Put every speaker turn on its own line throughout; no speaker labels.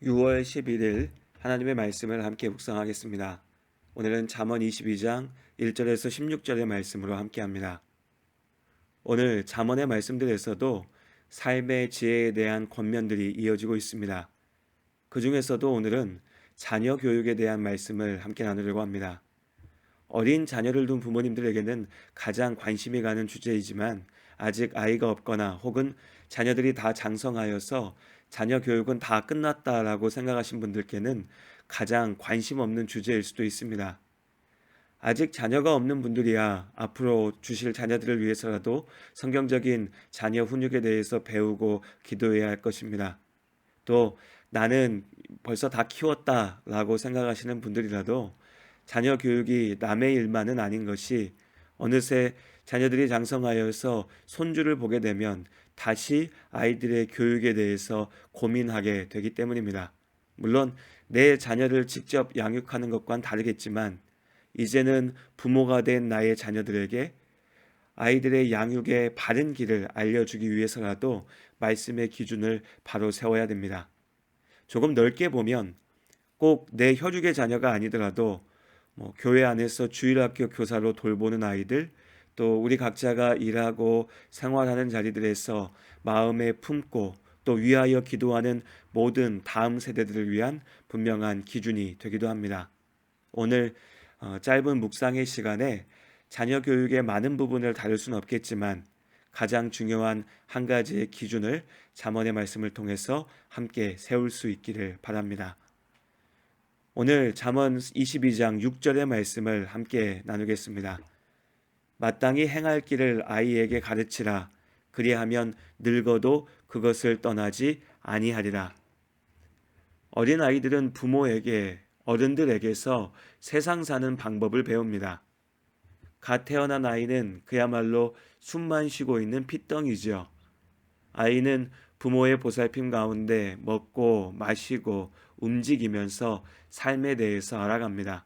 6월 11일 하나님의 말씀을 함께 묵상하겠습니다. 오늘은 잠언 22장 1절에서 16절의 말씀으로 함께합니다. 오늘 잠언의 말씀들에서도 삶의 지혜에 대한 권면들이 이어지고 있습니다. 그 중에서도 오늘은 자녀 교육에 대한 말씀을 함께 나누려고 합니다. 어린 자녀를 둔 부모님들에게는 가장 관심이 가는 주제이지만 아직 아이가 없거나 혹은 자녀들이 다 장성하여서 자녀 교육은 다 끝났다라고 생각하신 분들께는 가장 관심 없는 주제일 수도 있습니다. 아직 자녀가 없는 분들이야 앞으로 주실 자녀들을 위해서라도 성경적인 자녀 훈육에 대해서 배우고 기도해야 할 것입니다. 또 나는 벌써 다 키웠다라고 생각하시는 분들이라도 자녀 교육이 남의 일만은 아닌 것이 어느새 자녀들이 장성하여서 손주를 보게 되면 다시 아이들의 교육에 대해서 고민하게 되기 때문입니다. 물론 내 자녀를 직접 양육하는 것과는 다르겠지만 이제는 부모가 된 나의 자녀들에게 아이들의 양육의 바른 길을 알려주기 위해서라도 말씀의 기준을 바로 세워야 됩니다. 조금 넓게 보면 꼭 내 혈육의 자녀가 아니더라도 교회 안에서 주일학교 교사로 돌보는 아이들, 또 우리 각자가 일하고 생활하는 자리들에서 마음에 품고 또 위하여 기도하는 모든 다음 세대들을 위한 분명한 기준이 되기도 합니다. 오늘 짧은 묵상의 시간에 자녀 교육의 많은 부분을 다룰 수는 없겠지만 가장 중요한 한 가지의 기준을 잠언의 말씀을 통해서 함께 세울 수 있기를 바랍니다. 오늘 잠언 22장 6절의 말씀을 함께 나누겠습니다. 마땅히 행할 길을 아이에게 가르치라. 그리하면 늙어도 그것을 떠나지 아니하리라. 어린 아이들은 부모에게, 어른들에게서 세상 사는 방법을 배웁니다. 갓 태어난 아이는 그야말로 숨만 쉬고 있는 핏덩이죠. 아이는 부모의 보살핌 가운데 먹고 마시고 움직이면서 삶에 대해서 알아갑니다.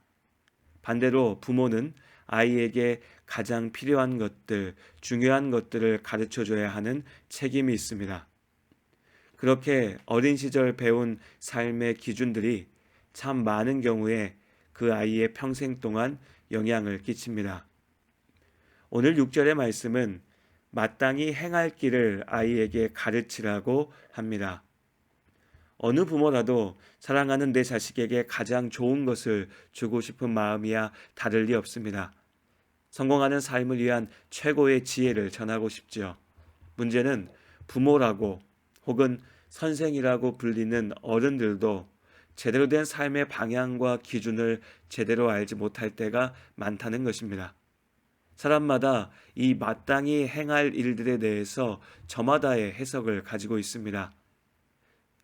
반대로 부모는 아이에게 가장 필요한 것들, 중요한 것들을 가르쳐 줘야 하는 책임이 있습니다. 그렇게 어린 시절 배운 삶의 기준들이 참 많은 경우에 그 아이의 평생 동안 영향을 끼칩니다. 오늘 6절의 말씀은 마땅히 행할 길을 아이에게 가르치라고 합니다. 어느 부모라도 사랑하는 내 자식에게 가장 좋은 것을 주고 싶은 마음이야 다를 리 없습니다. 성공하는 삶을 위한 최고의 지혜를 전하고 싶죠. 문제는 부모라고 혹은 선생이라고 불리는 어른들도 제대로 된 삶의 방향과 기준을 제대로 알지 못할 때가 많다는 것입니다. 사람마다 이 마땅히 행할 일들에 대해서 저마다의 해석을 가지고 있습니다.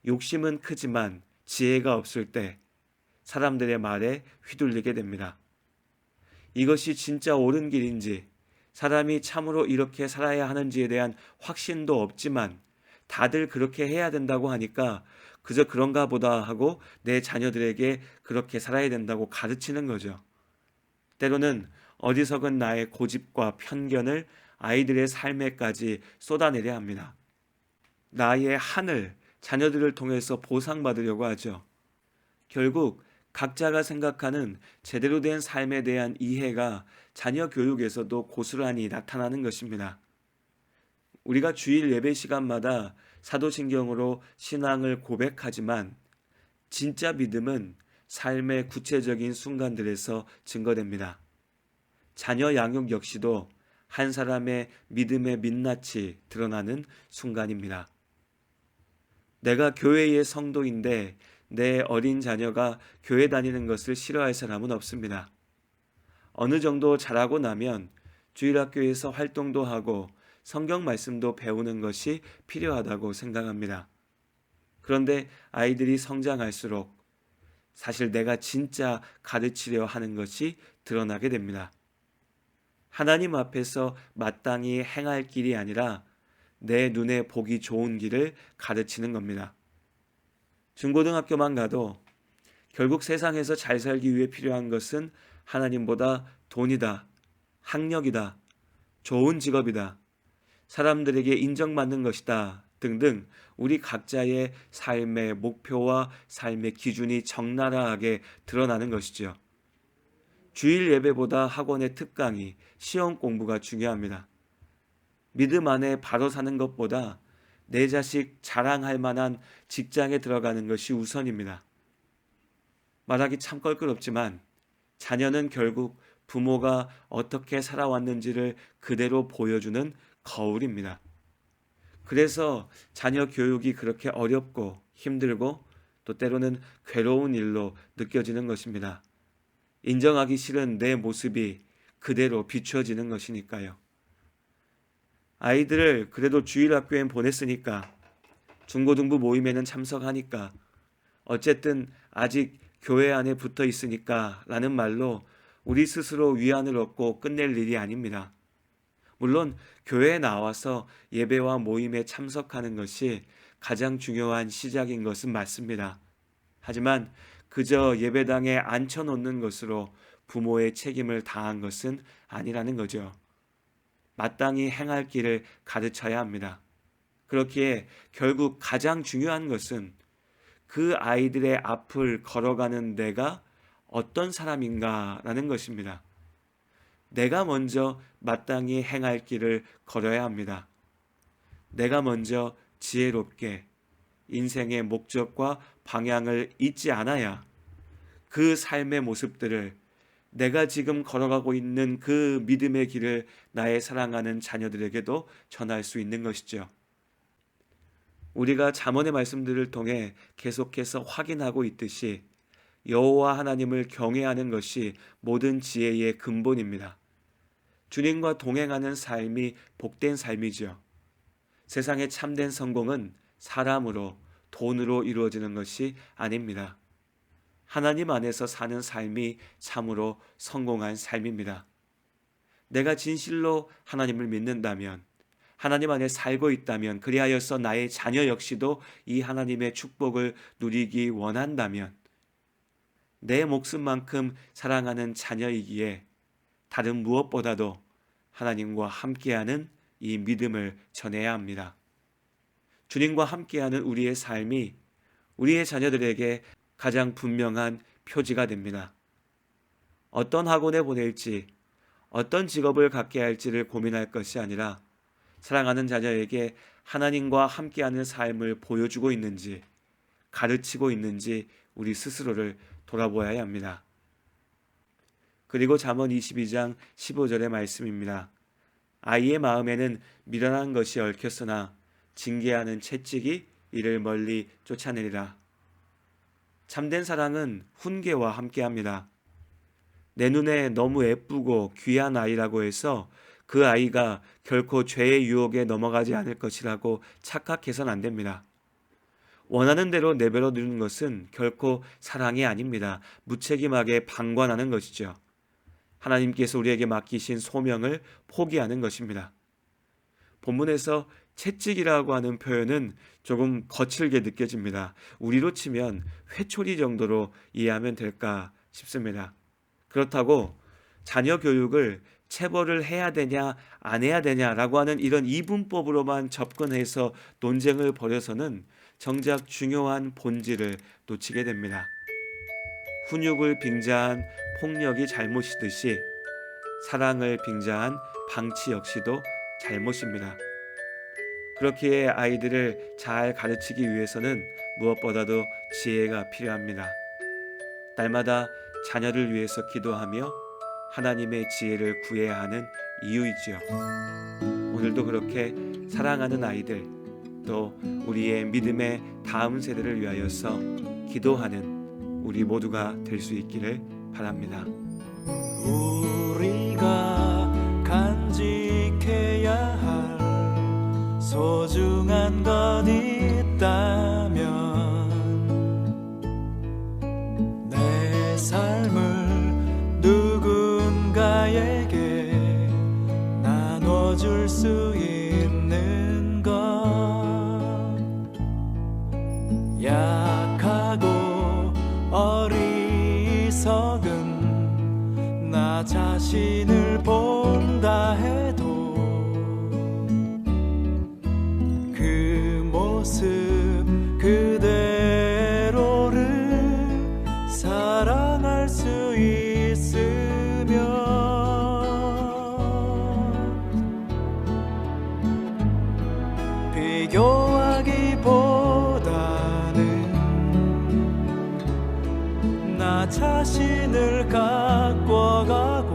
욕심은 크지만 지혜가 없을 때 사람들의 말에 휘둘리게 됩니다. 이것이 진짜 옳은 길인지, 사람이 참으로 이렇게 살아야 하는지에 대한 확신도 없지만 다들 그렇게 해야 된다고 하니까 그저 그런가 보다 하고 내 자녀들에게 그렇게 살아야 된다고 가르치는 거죠. 때로는 어리석은 나의 고집과 편견을 아이들의 삶에까지 쏟아내려 합니다. 나의 한을 자녀들을 통해서 보상받으려고 하죠. 결국 각자가 생각하는 제대로 된 삶에 대한 이해가 자녀 교육에서도 고스란히 나타나는 것입니다. 우리가 주일 예배 시간마다 사도신경으로 신앙을 고백하지만 진짜 믿음은 삶의 구체적인 순간들에서 증거됩니다. 자녀 양육 역시도 한 사람의 믿음의 민낯이 드러나는 순간입니다. 내가 교회의 성도인데 내 어린 자녀가 교회 다니는 것을 싫어할 사람은 없습니다. 어느 정도 자라고 나면 주일학교에서 활동도 하고 성경 말씀도 배우는 것이 필요하다고 생각합니다. 그런데 아이들이 성장할수록 사실 내가 진짜 가르치려 하는 것이 드러나게 됩니다. 하나님 앞에서 마땅히 행할 길이 아니라 내 눈에 보기 좋은 길을 가르치는 겁니다. 중고등학교만 가도 결국 세상에서 잘 살기 위해 필요한 것은 하나님보다 돈이다, 학력이다, 좋은 직업이다, 사람들에게 인정받는 것이다 등등 우리 각자의 삶의 목표와 삶의 기준이 적나라하게 드러나는 것이죠. 주일 예배보다 학원의 특강이, 시험 공부가 중요합니다. 믿음 안에 바로 사는 것보다 내 자식 자랑할 만한 직장에 들어가는 것이 우선입니다. 말하기 참 껄끄럽지만 자녀는 결국 부모가 어떻게 살아왔는지를 그대로 보여주는 거울입니다. 그래서 자녀 교육이 그렇게 어렵고 힘들고 또 때로는 괴로운 일로 느껴지는 것입니다. 인정하기 싫은 내 모습이 그대로 비추어지는 것이니까요. 아이들을 그래도 주일학교엔 보냈으니까, 중고등부 모임에는 참석하니까, 어쨌든 아직 교회 안에 붙어 있으니까 라는 말로 우리 스스로 위안을 얻고 끝낼 일이 아닙니다. 물론 교회에 나와서 예배와 모임에 참석하는 것이 가장 중요한 시작인 것은 맞습니다. 하지만 그저 예배당에 앉혀놓는 것으로 부모의 책임을 다한 것은 아니라는 거죠. 마땅히 행할 길을 가르쳐야 합니다. 그렇기에 결국 가장 중요한 것은 그 아이들의 앞을 걸어가는 내가 어떤 사람인가라는 것입니다. 내가 먼저 마땅히 행할 길을 걸어야 합니다. 내가 먼저 지혜롭게 인생의 목적과 방향을 잊지 않아야 그 삶의 모습들을, 내가 지금 걸어가고 있는 그 믿음의 길을 나의 사랑하는 자녀들에게도 전할 수 있는 것이죠. 우리가 잠언의 말씀들을 통해 계속해서 확인하고 있듯이 여호와 하나님을 경외하는 것이 모든 지혜의 근본입니다. 주님과 동행하는 삶이 복된 삶이죠. 세상의 참된 성공은 사람으로, 돈으로 이루어지는 것이 아닙니다. 하나님 안에서 사는 삶이 참으로 성공한 삶입니다. 내가 진실로 하나님을 믿는다면, 하나님 안에 살고 있다면, 그리하여서 나의 자녀 역시도 이 하나님의 축복을 누리기 원한다면, 내 목숨만큼 사랑하는 자녀이기에 다른 무엇보다도 하나님과 함께하는 이 믿음을 전해야 합니다. 주님과 함께하는 우리의 삶이 우리의 자녀들에게 가장 분명한 표지가 됩니다. 어떤 학원에 보낼지, 어떤 직업을 갖게 할지를 고민할 것이 아니라 사랑하는 자녀에게 하나님과 함께하는 삶을 보여주고 있는지, 가르치고 있는지 우리 스스로를 돌아보아야 합니다. 그리고 잠언 22장 15절의 말씀입니다. 아이의 마음에는 미련한 것이 얽혔으나 징계하는 채찍이 이를 멀리 쫓아내리라. 참된 사랑은 훈계와 함께합니다. 내 눈에 너무 예쁘고 귀한 아이라고 해서 그 아이가 결코 죄의 유혹에 넘어가지 않을 것이라고 착각해서는 안 됩니다. 원하는 대로 내버려 두는 것은 결코 사랑이 아닙니다. 무책임하게 방관하는 것이죠. 하나님께서 우리에게 맡기신 소명을 포기하는 것입니다. 본문에서 채찍이라고 하는 표현은 조금 거칠게 느껴집니다. 우리로 치면 회초리 정도로 이해하면 될까 싶습니다. 그렇다고 자녀 교육을 체벌을 해야 되냐 안 해야 되냐라고 하는 이런 이분법으로만 접근해서 논쟁을 벌여서는 정작 중요한 본질을 놓치게 됩니다. 훈육을 빙자한 폭력이 잘못이듯이 사랑을 빙자한 방치 역시도 잘못입니다. 그렇기에 아이들을 잘 가르치기 위해서는 무엇보다도 지혜가 필요합니다. 날마다 자녀를 위해서 기도하며 하나님의 지혜를 구해야 하는 이유이지요. 오늘도 그렇게 사랑하는 아이들, 또 우리의 믿음의 다음 세대를 위하여서 기도하는 우리 모두가 될 수 있기를 바랍니다.
우리가 간직해야 할 소중한 것 있다면 내 삶을 누군가에게 나눠줄 수 있는 것, 약하고 어리석은 나 자신을 본다 해도 그 나 자신을 가꿔가고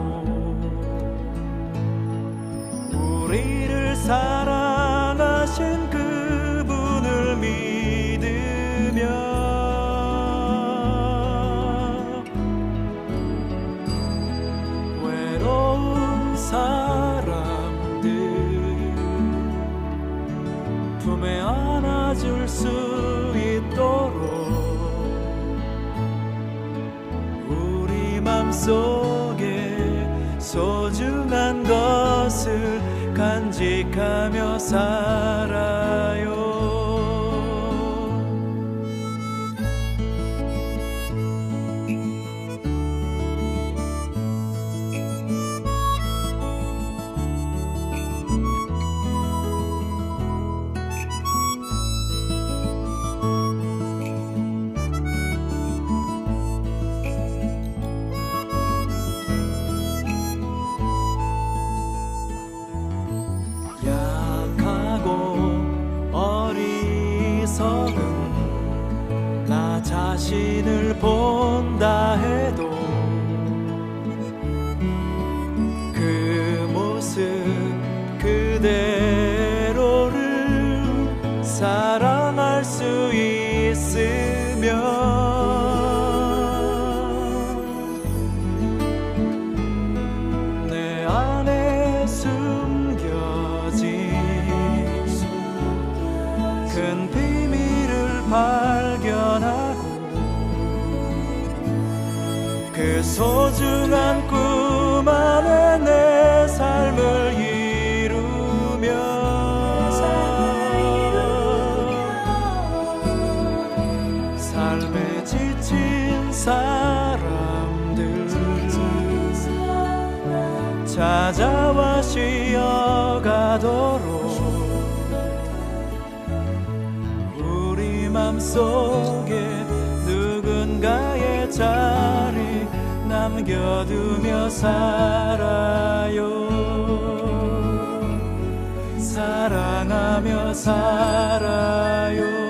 우리를 사랑하신 그분을 믿으며 외로운 사람들 품에 안아줄 수 있도록 우리 맘속에 소중한 것을 간직하며 살아요. 나 자신을 본다 해도 그 모습 그대로를 사랑할 수 있으면 내 안에 숨겨진 큰 비밀을 발견하고 그 소중한 꿈 안에 내 삶을 이루며 삶에 지친 사람들 찾아와 쉬어가도록 맘속에 누군가의 자리 남겨두며 살아요. 사랑하며 살아요.